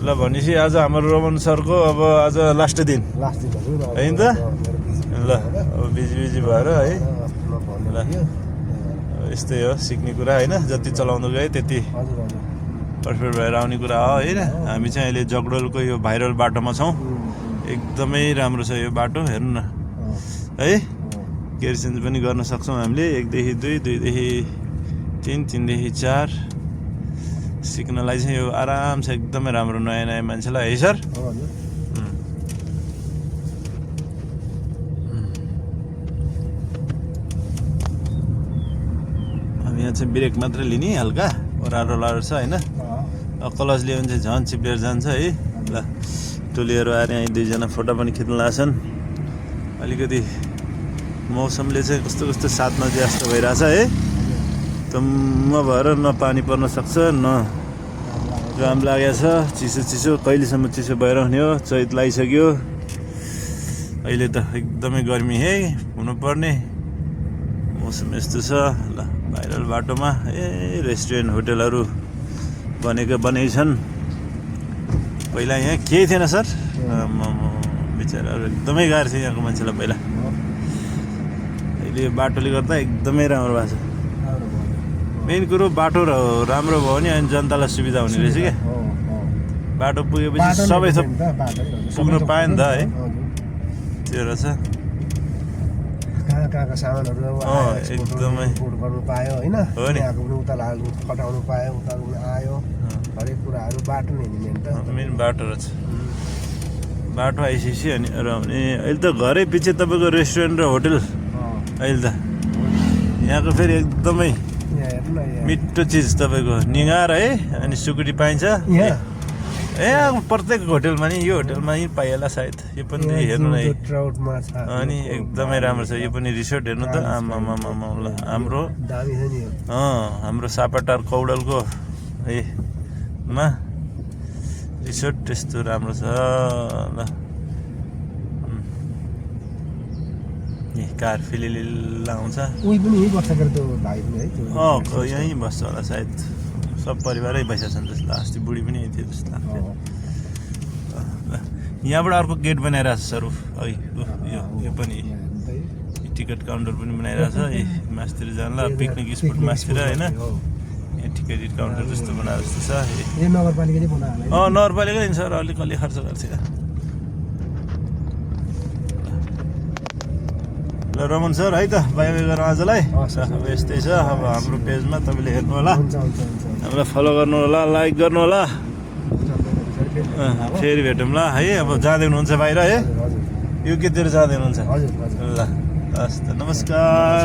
ल भनेपछि आज हाम्रो रमन सरको अब आज लास्ट दिन है नि त ल अब बिजी भएर है ल यस्तै हो सिक्ने कुरा होइन जति चलाउँदै गयो त्यति पर्फेक्ट भएर आउने कुरा हो होइन हामी चाहिँ अहिले जगडोलको यो भाइरल बाटोमा छौँ एकदमै राम्रो छ यो बाटो हेर्नु न है गियर चेन्ज पनि गर्न सक्छौँ हामीले 1 देखि 2 2 देखि 3 3 देखि 4 सिक्नलाई चाहिँ यो आराम छ एकदमै राम्रो नयाँ मान्छेलाई है सर अब यहाँ चाहिँ ब्रेक मात्र लिने हल्का ओह्रालो छ होइन क्लच लियो भने चाहिँ झन् चिप्लेर जान्छ है ल टोलीहरू आएर यहाँ दुईजना फोटो पनि खिच्न लाग्छन् अलिकति मौसमले चाहिँ कस्तो कस्तो साथ नदिए जस्तो भइरहेछ है तम्म भएर न पानी पर्न सक्छ न घाम लागेको छ चिसो कहिलेसम्म चिसो भइरहने हो चैत लागिसक्यो अहिले त एकदमै गर्मी है हुनुपर्ने मौसम यस्तो छ ल भाइरल बाटोमा रेस्टुरेन्ट होटलहरू बनेकै छन् पहिला यहाँ केही थिएन सर बिचराहरू एकदमै गाह्रो थियो यहाँको मान्छेलाई पहिला अहिले यो बाटोले गर्दा एकदमै राम्रो भएको छ मेन कुरो बाटो राम्रो भयो भने अनि जनतालाई सुविधा हुने रहेछ क्या बाटो पुगेपछि सबै थोक पुग्नु पायो नि त है त्यो रहेछ कहाँका सामानहरू एकदमै गर्नु पायो होइन हो नि उता खटाउनु पायो उता आयो हरेक कुराहरू बाटो नै मेन त मेन बाटो रहेछ बाटो आइसकेपछि अनि अहिले त घरै पछि तपाईँको रेस्टुरेन्ट र होटल अहिले त यहाँको फेरि एकदमै मिठो चिज तपाईँको निगार है अनि सुकुटी पाइन्छ प्रत्येक होटलमा नि यो होटलमा नि पाइहाल्ला सायद यो पनि हेर्नु न अनि एकदमै राम्रो छ यो पनि रिसोर्ट हेर्नु त आमामामा ल हाम्रो सापाटार कौडलको है मा रिसोर्ट त्यस्तो राम्रो छ ल कार फिलिलिल आउँछ यहीँ बस्छ होला सायद सब परिवारै बसेका छन् जस्तो अस्ति बुढी पनि यही थियो जस्तो लाग्थ्यो यहाँबाट अर्को गेट बनाइरहेको छ सर यो पनि टिकट काउन्टर पनि बनाइरहेछ मासतिर जानला पिकनिक स्पोट मासतिर होइन यहाँ टिकट काउन्टर जस्तो बनाएर जस्तो छ नगरपालिका नि सर अलिक खर्च गर्छ ल रमन सर है त बाई बाई गरेर आजलाई अब यस्तै छ अब हाम्रो पेजमा तपाईँले हेर्नु होला हामीलाई फलो गर्नु होला लाइक गर्नु होला फेरि भेटौँ ल है अब जाँदै हुनुहुन्छ बाहिर है यो केतिर जाँदै हुनुहुन्छ ल हस् त नमस्कार।